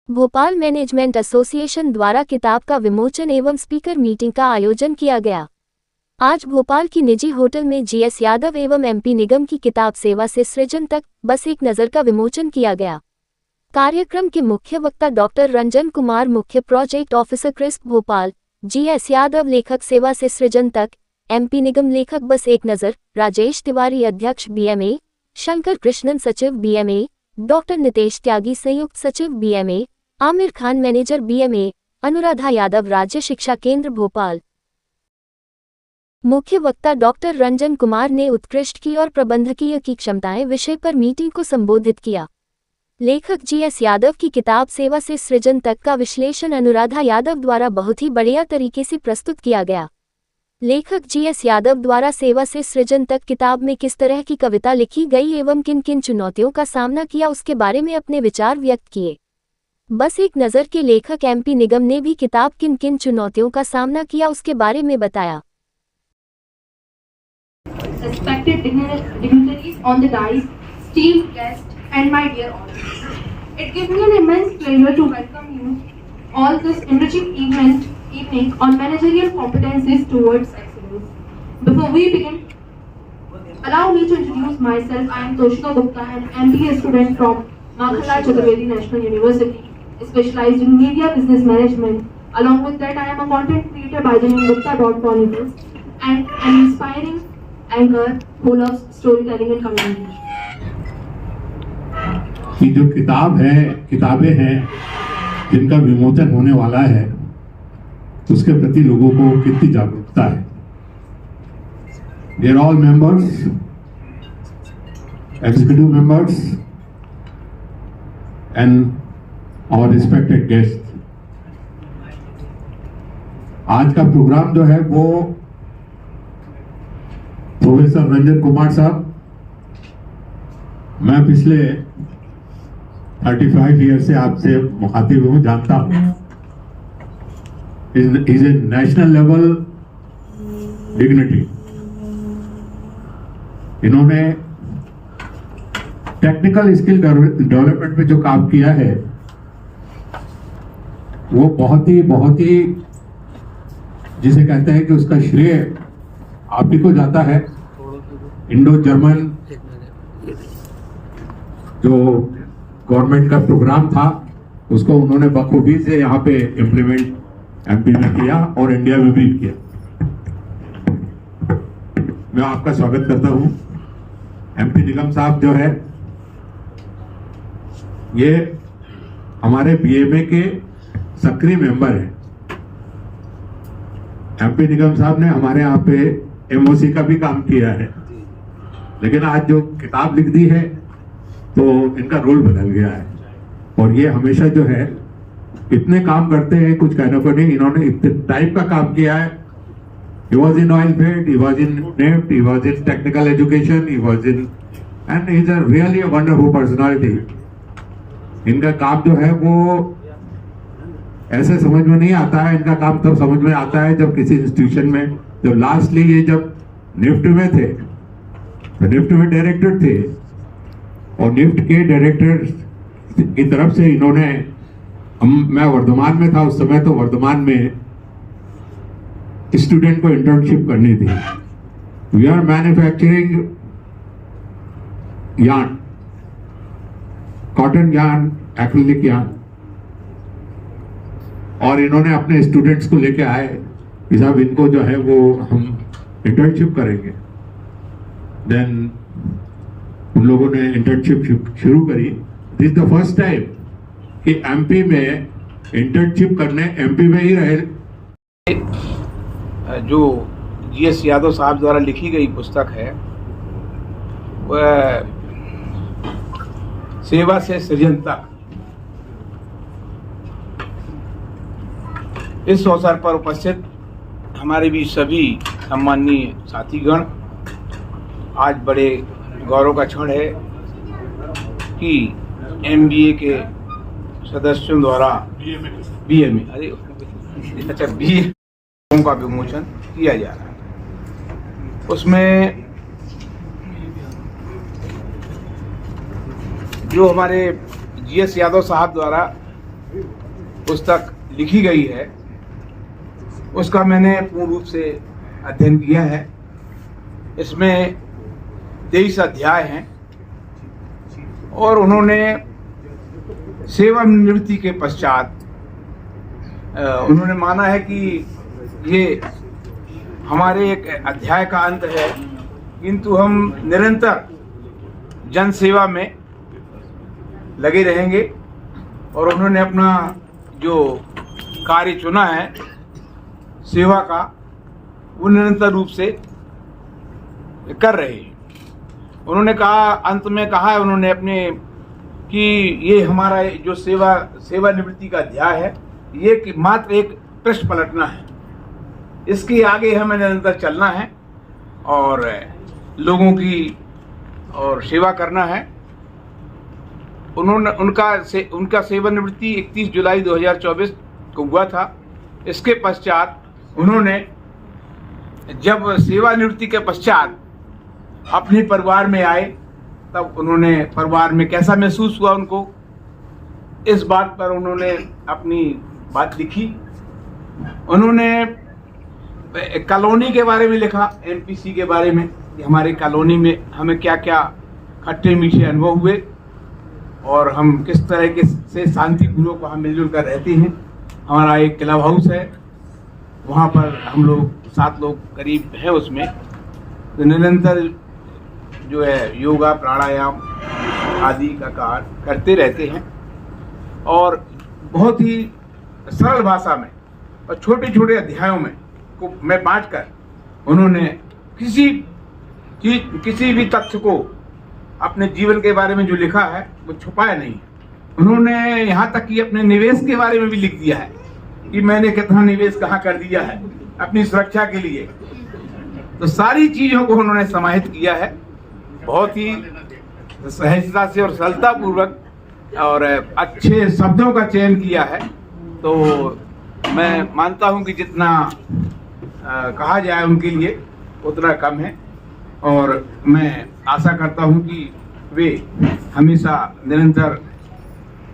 Bhopal management association द्वारा किताब का विमोचन एवं स्पीकर मीटिंग का आयोजन किया गया। आज भोपाल की निजी होटल में जीएस यादव एवं एमपी निगम की किताब सेवा से सृजन तक बस एक नज़र का विमोचन किया गया। कार्यक्रम के मुख्य वक्ता डॉक्टर रंजन कुमार, मुख्य project officer crisp Bhopal, GS Yadav लेखक सेवा से सृजन तक, एमपी निगम लेखक बस एक नज़र, राजेश तिवारी अध्यक्ष बीएमए, शंकर कृष्णन सचिव बीएमए, डॉक्टर नितेश त्यागी संयुक्त सचिव BMA, Aamir Khan manager BMA, Anuradha Yadav राज्य शिक्षा केंद्र भोपाल। मुख्य वक्ता डॉक्टर रंजन कुमार ने उत्कृष्ट की और प्रबंधकीय की क्षमताएं विषय पर मीटिंग को संबोधित किया। लेखक जीएस यादव की किताब सेवा से सृजन तक का विश्लेषण अनुराधा यादव द्वारा बहुत ही बढ़िया तरीके से प्रस्तुत किया गया। लेखक जीएस यादव द्वारा सेवा से सृजन तक किताब में किस तरह की कविता लिखी गई एवं किन किन चुनौतियों का सामना किया उसके बारे में अपने विचार व्यक्त किए। बस एक नज़र के लेखक एमपी निगम ने भी किताब किन किन चुनौतियों का सामना किया उसके बारे में बताया। Respected dignitaries on the dais, esteemed guests, and my dear audience, it gives me an immense pleasure to welcome you all this enriching evening on managerial competencies towards excellence. Before we begin, allow me to introduce myself. I am Toshika Gupta, an MBA student from Makhala Chaturvedi National University, specialized in media business management. Along with that, I am a content creator by the name Gupta Chronicles and an inspiring anchor who loves storytelling and community. कि जो किताबें हैं जिनका विमोचन होने वाला है उसके प्रति लोगों को कितनी जागरूकता है। They are all members, executive members and our respected guests. आज का प्रोग्राम जो है वो प्रोफेसर रंजन कुमार साहब, मैं पिछले 35 ईयर से आपसे मुखातिब हूँ, जानता हूँ। Is a national level dignity. इन्होंने टेक्निकल स्किल डेवलपमेंट में जो काम किया है वो बहुत ही जिसे कहते हैं कि उसका श्रेय आप ही को जाता है। इंडो जर्मन जो गवर्नमेंट का प्रोग्राम था उसको उन्होंने बखूबी से यहाँ पे इम्प्लीमेंट एमपी में किया और इंडिया में भी किया। मैं आपका स्वागत करता हूँ। एमपी निगम साहब जो है ये हमारे बीएमए के सक्रिय मेंबर हैं। एमपी निगम साहब ने हमारे यहाँ पे एमओसी का भी काम किया है, लेकिन आज जो किताब लिख दी है तो इनका रोल बदल गया है और ये हमेशा जो है इतने काम करते हैं, कुछ कहने को नहीं। इन्होंने इतने टाइप का काम किया है। He was in oil field, he was in NEFT, he was in technical education, he was in and he is a really a wonderful personality. इनका काम जो है वो ऐसे समझ में नहीं आता है। इनका काम तब समझ में आता है जब किसी इंस्टीट्यूशन में, जब लास्टली ये जब निफ्ट में थे तो निफ्ट में डायरेक्टर थे और निफ्ट के डायरेक्टर की तरफ से इन्होंने, मैं वर्धमान में था उस समय, तो वर्धमान में स्टूडेंट को इंटर्नशिप करनी थी। We are manufacturing yarn, cotton yarn, acrylic yarn, और इन्होंने अपने स्टूडेंट्स को लेके आए कि साहब इनको जो है वो हम इंटर्नशिप करेंगे। देन उन लोगों ने इंटर्नशिप शुरू करी। दिस द फर्स्ट टाइम कि एमपी में इंटर्नशिप करने एमपी में ही रहे। जो जीएस यादव साहब द्वारा लिखी गई पुस्तक है वह सेवा से सृजन तक, इस अवसर पर उपस्थित हमारे भी सभी सम्माननीय साथीगण, आज बड़े गौरव का क्षण है कि एमबीए के सदस्यों द्वारा बीए का विमोचन किया जा रहा है। उसमें जो हमारे जीएस यादव साहब द्वारा पुस्तक लिखी गई है उसका मैंने पूर्ण रूप से अध्ययन किया है। इसमें 23 अध्याय हैं और उन्होंने सेवानिवृत्ति के पश्चात उन्होंने माना है कि ये हमारे एक अध्याय का अंत है, किंतु हम निरंतर जन सेवा में लगे रहेंगे। और उन्होंने अपना जो कार्य चुना है सेवा का, वो निरंतर रूप से कर रहे हैं। उन्होंने कहा, अंत में कहा है उन्होंने अपने कि ये हमारा जो सेवानिवृत्ति का अध्याय है, ये मात्र एक पृष्ठ पलटना है। इसके आगे हमें निरंतर चलना है और लोगों की और सेवा करना है। उनका सेवानिवृत्ति 31 जुलाई 2024 को हुआ था। इसके पश्चात उन्होंने जब सेवानिवृत्ति के पश्चात अपने परिवार में आए, तब उन्होंने परिवार में कैसा महसूस हुआ उनको, इस बात पर उन्होंने अपनी बात लिखी। उन्होंने कॉलोनी के बारे में लिखा, एमपीसी के बारे में, कि हमारे कॉलोनी में हमें क्या क्या खट्टे मीठे अनुभव हुए और हम किस तरह के से शांतिपूर्वक वहाँ मिलजुल कर रहते हैं। हमारा एक क्लब हाउस है, वहाँ पर हम लोग 7 लोग करीब हैं उसमें, तो निरंतर जो है योगा प्राणायाम आदि का कार्य करते रहते हैं। और बहुत ही सरल भाषा में और छोटे छोटे अध्यायों में बांटकर उन्होंने किसी भी तथ्य को अपने जीवन के बारे में जो लिखा है वो छुपाया नहीं। उन्होंने यहाँ तक कि अपने निवेश के बारे में भी लिख दिया है कि मैंने कितना निवेश कहाँ कर दिया है अपनी सुरक्षा के लिए। तो सारी चीजों को उन्होंने समाहित किया है, बहुत ही सहजता से और सरलता पूर्वक और अच्छे शब्दों का चयन किया है। तो मैं मानता हूं कि जितना कहा जाए उनके लिए उतना कम है और मैं आशा करता हूं कि वे हमेशा निरंतर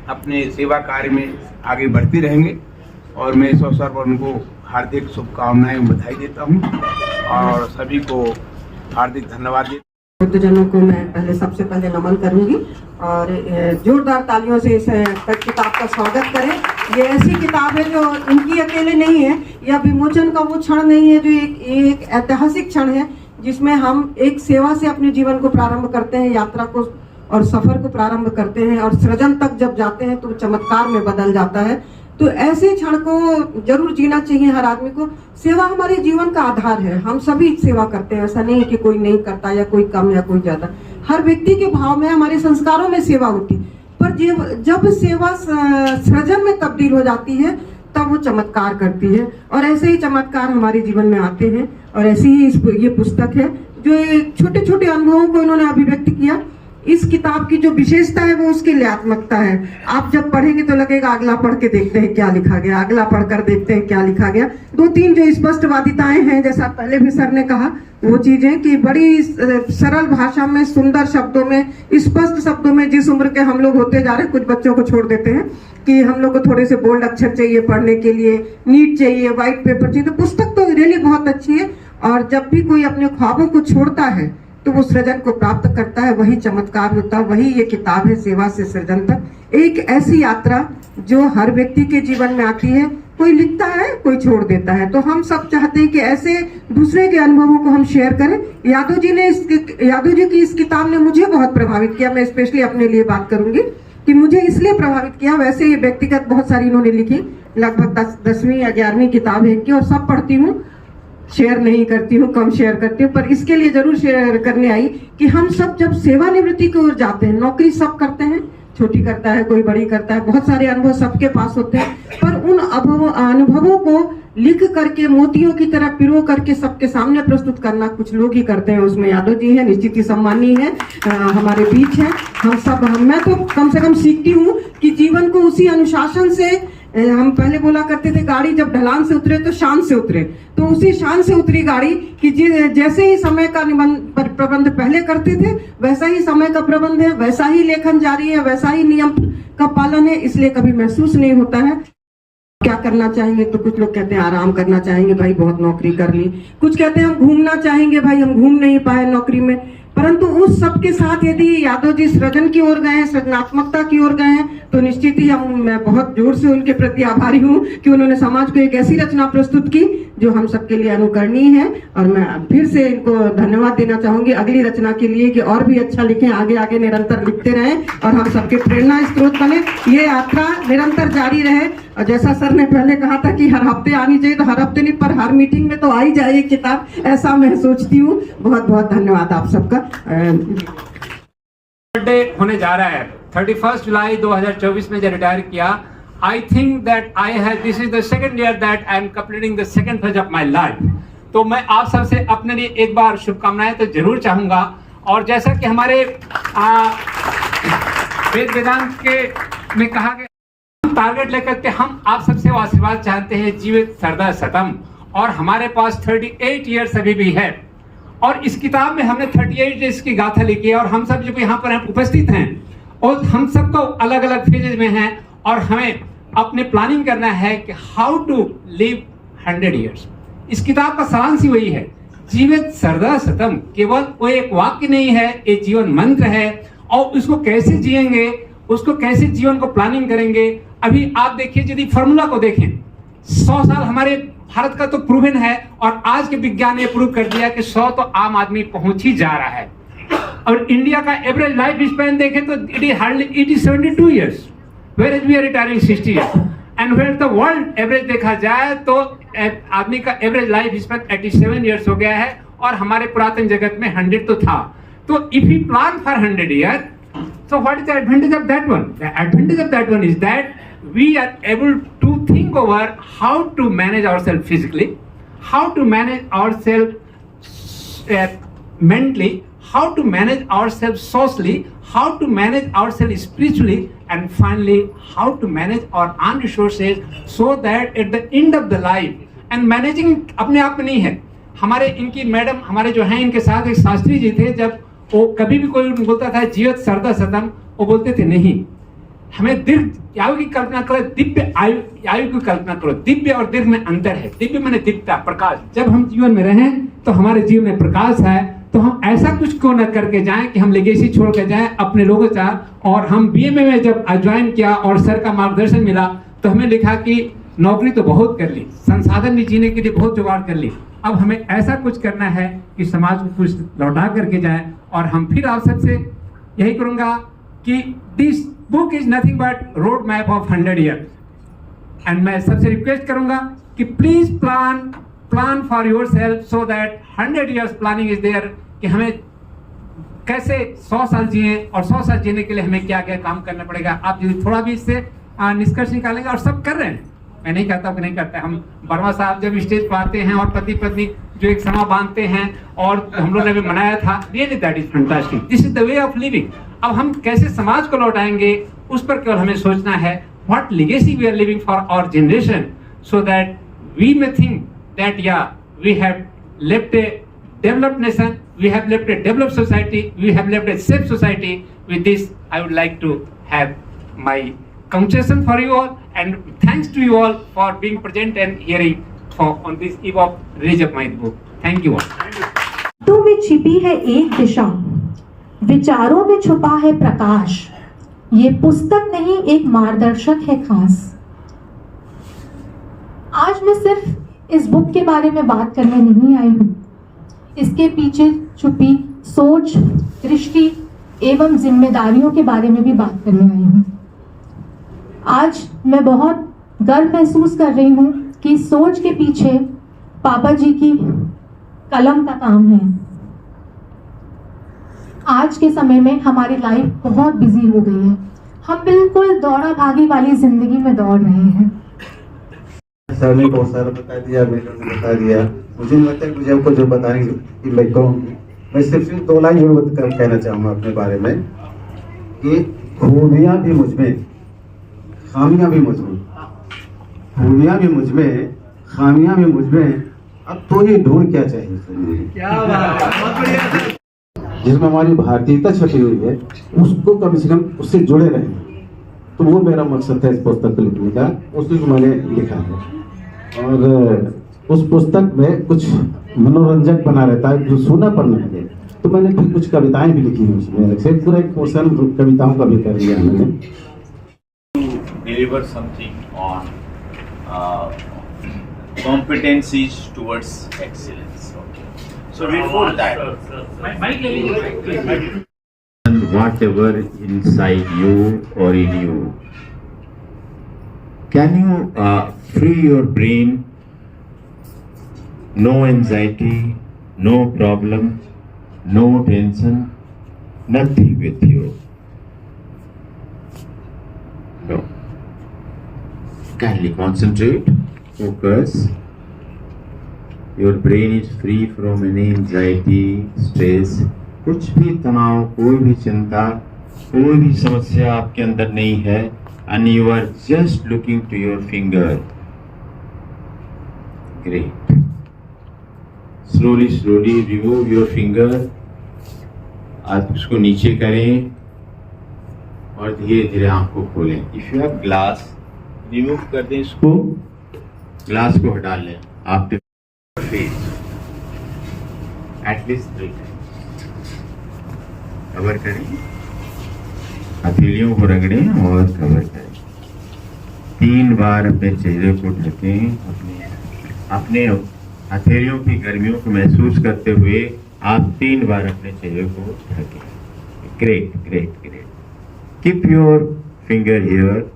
अपने सेवा कार्य में आगे बढ़ते रहेंगे। और मैं इस अवसर पर उनको हार्दिक शुभकामनाएं बधाई देता हूं और सभी को हार्दिक धन्यवाद देता हूं। वृद्धजनों को मैं सबसे पहले नमन करूंगी और जोरदार तालियों से इस किताब का स्वागत करें। ये ऐसी किताब है जो इनकी अकेले नहीं है, यह विमोचन का वो क्षण नहीं है, जो एक ऐतिहासिक क्षण है जिसमें हम एक सेवा से अपने जीवन को प्रारंभ करते हैं, यात्रा को और सफर को प्रारंभ करते हैं और सृजन तक जब जाते हैं तो चमत्कार में बदल जाता है। तो ऐसे क्षण को जरूर जीना चाहिए हर आदमी को। सेवा हमारे जीवन का आधार है, हम सभी सेवा करते हैं, ऐसा नहीं कि कोई नहीं करता या कोई कम या कोई ज्यादा। हर व्यक्ति के भाव में, हमारे संस्कारों में सेवा होती, पर जब सेवा सृजन में तब्दील हो जाती है तब वो चमत्कार करती है। और ऐसे ही चमत्कार हमारे जीवन में आते हैं और ऐसी ही ये पुस्तक है जो छोटे छोटे अनुभवों को इन्होंने अभिव्यक्त किया। इस किताब की जो विशेषता है वो उसकी लयात्मकता है। आप जब पढ़ेंगे तो लगेगा अगला पढ़ के देखते हैं क्या लिखा गया, अगला पढ़कर देखते हैं क्या लिखा गया। 2-3 जो स्पष्टवादिताएं हैं, जैसा पहले भी सर ने कहा, वो चीजें कि बड़ी सरल भाषा में, सुंदर शब्दों में, स्पष्ट शब्दों में, जिस उम्र के हम लोग होते जा रहे हैं, कुछ बच्चों को छोड़ देते हैं कि हम लोग को थोड़े से बोल्ड अक्षर चाहिए पढ़ने के लिए, नीट चाहिए, व्हाइट पेपर चाहिए। तो पुस्तक तो रियली बहुत अच्छी है और जब भी कोई अपने ख्वाबों को छोड़ता है तो वो सृजन को प्राप्त करता है, वही चमत्कार होता है। वही ये किताब है, सेवा से सृजन तक। एक ऐसी यात्रा जो हर व्यक्ति के जीवन में आती है, कोई लिखता है, कोई छोड़ देता है। तो हम सब चाहते हैं कि ऐसे दूसरे के अनुभवों को हम शेयर करें। यादव जी की इस किताब ने मुझे बहुत प्रभावित किया। मैं स्पेशली अपने लिए बात करूंगी कि मुझे इसलिए प्रभावित किया। वैसे ये व्यक्तिगत बहुत सारी इन्होंने लिखी, लगभग 10वीं या 11वीं किताब है इनकी, और सब पढ़ती हूँ, शेयर नहीं करती हूँ, कम शेयर करती हूँ, पर इसके लिए जरूर शेयर करने आई कि हम सब जब सेवानिवृत्ति की ओर जाते हैं, नौकरी सब करते हैं, छोटी करता है, कोई बड़ी करता है, बहुत सारे अनुभव सबके पास होते हैं, पर उन अनुभवों को लिख करके मोतियों की तरह पिरो करके सबके सामने प्रस्तुत करना कुछ लोग ही करते हैं। उसमें यादव जी हैं, निश्चित ही सम्मानीय है, हमारे बीच है। मैं तो कम से कम सीखती हूँ कि जीवन को उसी अनुशासन से, हम पहले बोला करते थे गाड़ी जब ढलान से उतरे तो शान से उतरे, तो उसी शान से उतरी गाड़ी कि जैसे ही समय का प्रबंध पहले करते थे वैसा ही समय का प्रबंध है, वैसा ही लेखन जारी है, वैसा ही नियम का पालन है, इसलिए कभी महसूस नहीं होता है। क्या करना चाहेंगे, तो कुछ लोग कहते हैं आराम करना चाहेंगे, भाई बहुत नौकरी कर ली। कुछ कहते हैं हम घूमना चाहेंगे, भाई हम घूम नहीं पाए नौकरी में। परंतु उस सब के साथ यदि यादव जी सृजन की ओर गए, सृजनात्मकता की ओर गए, तो निश्चित ही मैं बहुत जोर से उनके प्रति आभारी हूँ कि उन्होंने समाज को एक ऐसी रचना प्रस्तुत की जो हम सबके लिए अनुकरणीय है। और मैं फिर से इनको धन्यवाद देना चाहूंगी अगली रचना के लिए कि और भी अच्छा लिखें, आगे आगे निरंतर लिखते रहें और हम सबके प्रेरणा स्रोत बने। ये यात्रा निरंतर जारी रहे। और जैसा सर ने पहले कहा था कि हर हफ्ते आनी चाहिए, तो हर हफ्ते नहीं पर हर मीटिंग में तो आ ही जाए किताब, ऐसा मैं सोचती हूँ। बहुत बहुत धन्यवाद आप सबका। बर्थडे होने जा रहा है 31 जुलाई 2024 में जब रिटायर किया। I think that I have this is the second year that I am completing the second phase of my life. तो मैं आप सबसे अपने लिए एक बार शुभकामनाएं तो जरूर चाहूंगा। और जैसा कि हमारे वेद वेदांत के में कहा गया, टारगेट लेकर के हम आप सबसे वो आशीर्वाद चाहते हैं, जीवित सरदा सतम। और हमारे पास 38 ईयर्स अभी भी है। और इस किताब में हमने 38 डेज की गाथा लिखी है। और हम सब जो यहाँ पर उपस्थित हैं और हम सबको अलग अलग फेजेज में हैं और हमें अपने प्लानिंग करना है कि हाउ टू लिव 100 ईयर्स। इस किताब का सारांश ही वही है, जीवित सरदा सतम। केवल वो एक वाक्य नहीं है, एक जीवन मंत्र है। और उसको कैसे जिएंगे, उसको कैसे जीवन को प्लानिंग करेंगे। अभी आप देखिए, यदि फॉर्मूला को देखें, 100 साल हमारे भारत का तो प्रूवन है और आज के विज्ञान ने प्रूव कर दिया कि 100 तो आम आदमी पहुंच ही जा रहा है। और इंडिया का एवरेज लाइफ स्पैन देखें तो it is 72 years, where as we are retiring 60 years. And where the world average देखा जाए तो आदमी का एवरेज लाइफ स्पैन 87 ईयर्स हो गया है। और हमारे पुरातन जगत में 100 तो था। तो if you plan for 100 year, so what is the advantage of that one? The advantage of that one is that we are able to think over how to manage ourselves physically, how to manage ourselves mentally, how to manage ourselves socially, how to manage ourselves spiritually, and finally how to manage our own resources so that at the end of the life, and managing अपने आप में नहीं है। हमारे इनकी madam हमारे जो हैं, इनके साथ एक शास्त्री जी थे, जब वो कभी भी कोई बोलता था जीवित सरदा सतम, वो बोलते थे नहीं, हमें दीर्घ आयु की कल्पना करो, दिव्य आयु की कल्पना करो। दिव्य और दीर्घ में अंतर है। दिव्य माने दिव्यता, प्रकाश। जब हम जीवन में रहें तो हमारे जीवन में प्रकाश है। तो हम ऐसा कुछ क्यों न करके जाएं कि हम लेगेसी छोड़ के जाएं अपने लोगों का। और हम बीएमए में जब ज्वाइन किया और सर का मार्गदर्शन मिला तो हमें लिखा कि नौकरी तो बहुत कर ली, संसाधन भी जीने के लिए बहुत जुगाड़ कर ली, अब हमें ऐसा कुछ करना है कि समाज को कुछ लौटा करके जाए। और हम फिर आप सबसे यही करूंगा कि this book is nothing but road map of 100 year. And मैं सबसे रिक्वेस्ट करूंगा कि please plan for your self so that 100 years planning is there, कि हमें कैसे 100 साल जिए और 100 साल जीने के लिए हमें क्या क्या काम करना पड़ेगा। आप यदि थोड़ा भी इससे निष्कर्ष निकालेंगे, और सब कर रहे हैं, मैं नहीं कहता कि नहीं करता। हम वर्मा साहब जब स्टेज पर आते हैं और पति पत्नी जो एक समा बांधते हैं, और हम लोग ने भी मनाया था, really that is fantastic. This is the way of living. अब हम कैसे समाज को लौटाएंगे, उस पर केवल हमें सोचना है, what legacy we are living for our generation, so that we may think that yeah we have left a developed nation, we have left a developed society, we have left a safe society. With this, I would like to have my congratulations for you all, and thanks to you all for being present and hearing on this eve of release of my book. Thank you all. तो में छिपी है एक दिशा, विचारों में छुपा है प्रकाश। ये पुस्तक नहीं, एक मार्गदर्शक है खास। आज मैं सिर्फ इस बुक के बारे में बात करने नहीं आई हूँ, इसके पीछे छुपी सोच, दृष्टि एवं जिम्मेदारियों के बारे में भी बात करने आई हूँ। आज मैं बहुत गर्व महसूस कर रही हूँ कि सोच के पीछे पापा जी की कलम का काम है। आज के समय में हमारी लाइफ बहुत बिजी हो गई है, हम बिल्कुल दौड़ा भागी वाली जिंदगी में दौड़ रहे हैं। सर ने बहुत सारा बता दिया, मैडम ने बता दिया। मुझे लगता है मुझे आपको जो बताएंगे कि मैं कहूँगी, मैं सिर्फ 2 लाइन जरूर कहना चाहूँगा अपने बारे में कि खूबियाँ भी मुझ में, खामियाँ भी मुझ में, खूबियाँ भी मुझ में, खामियाँ भी मुझ में, अब तो ये ढूंढ क्या चाहिए। क्या बात, जिसमें हमारी भारतीयता छपी हुई है, उसको कम से कम उससे जुड़े रहें। तो वो मेरा मकसद था इस पुस्तक को लिखने का, उसको मैंने लिखा है। और उस पुस्तक में कुछ मनोरंजक बना रहता है जो सुना पढ़ना है, तो मैंने फिर कुछ कविताएं भी लिखी हैं उसमें, से पूरा एक पोर्शन कविताओं का भी कर लिया मैंने। Deliver something on competencies towards excellence. Okay. So before that, and whatever inside you or in you, can you free your brain? No anxiety, no problem, no tension, nothing with you. No. Kindly concentrate, focus. Your brain is free from any anxiety, stress. कुछ भी तनाव, कोई भी चिंता, कोई भी समस्या आपके अंदर नहीं है, and you are just looking to your finger. Great. Slowly, slowly remove your finger. आप उसको नीचे करें और धीरे धीरे आंख को खोलें। If you have glass, remove कर दें इसको, ग्लास को हटा लें। आप फेस एटलीस्ट 3 टाइम्स कवर करें, हथेलियों को रगड़ें और कवर करें। 3 बार अपने चेहरे को ढकें, अपने हथेलियों की गर्मियों को महसूस करते हुए आप 3 बार अपने चेहरे को ढकें। Great great great. Keep your finger here.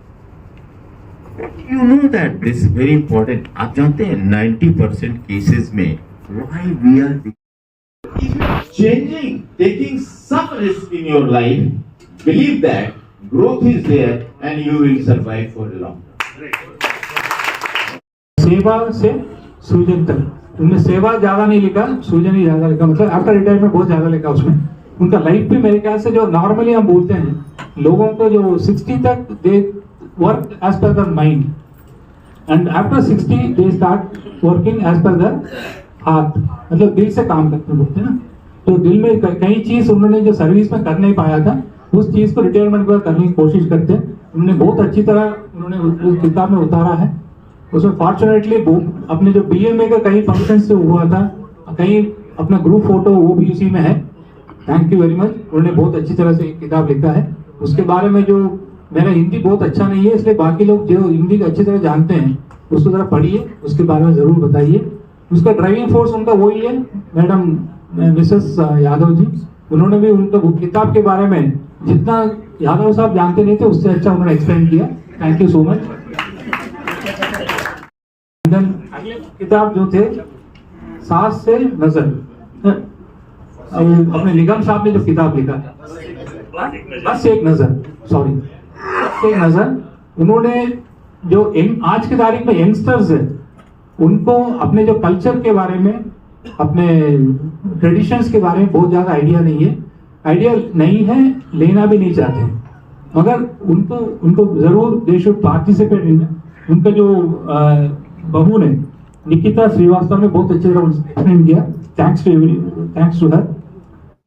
You know that this is very important. आप जानते हैं 90% केसेस में why we are changing, taking some risk in your life. Believe that growth is there and you will survive for a long time. सेवा से सूजन तक, उनमें सेवा ज्यादा नहीं लिखा, सूजन ही ज्यादा लिखा। मतलब आफ्टर रिटायरमेंट बहुत ज्यादा लिखा उसमें। उनका लाइफ भी मेरे ख्याल से जो नॉर्मली हम बोलते हैं लोगों को जो 60 तक दे work as per the mind and after 60 they start working as per the heart, मतलब दिल से काम करते बोलते हैं ना। तो दिल में कई चीज उन्होंने जो सर्विस में कर नहीं पाया था उस चीज को रिटायरमेंट के बाद करने की कोशिश करते हैं। उन्होंने बहुत अच्छी तरह उन्होंने उस किताब में उतारा है। उसमें फॉर्चुनेटली अपने जो BMA का कई फंक्शन से हुआ था, कहीं अपना ग्रुप फोटो वो भी उसी में है। Thank you very much. उन्होंने बहुत अच्छी तरह से एक किताब लिखा है। उसके बारे में जो मेरा हिंदी बहुत अच्छा नहीं है, इसलिए बाकी लोग जो हिंदी अच्छी तरह जानते हैं उसको जरा पढ़िए, उसके बारे में जरूर बताइए। उसका ड्राइविंग फोर्स उनका वही है मैडम मिसेस यादव जी। उन्होंने भी उनका किताब के बारे में जितना यादव साहब जानते नहीं थे उससे अच्छा उन्होंने एक्सप्लेन किया। Thank you so much. अगले किताब जो थे सांस से नजर, अपने निगम साहब ने जो किताब लिखा बस एक नजर, सॉरी एक नजर, उन्होंने जो आज की तारीख में यंगस्टर्स है उनको अपने जो कल्चर के बारे में, अपने ट्रेडिशंस के बारे में बहुत ज्यादा आइडिया नहीं है, लेना भी नहीं चाहते, मगर उनको जरूर दे शुड पार्टिसिपेट इन। उनका जो बहू ने निकिता श्रीवास्तव ने बहुत अच्छी तरह एक्सप्लेन किया। Thanks to her.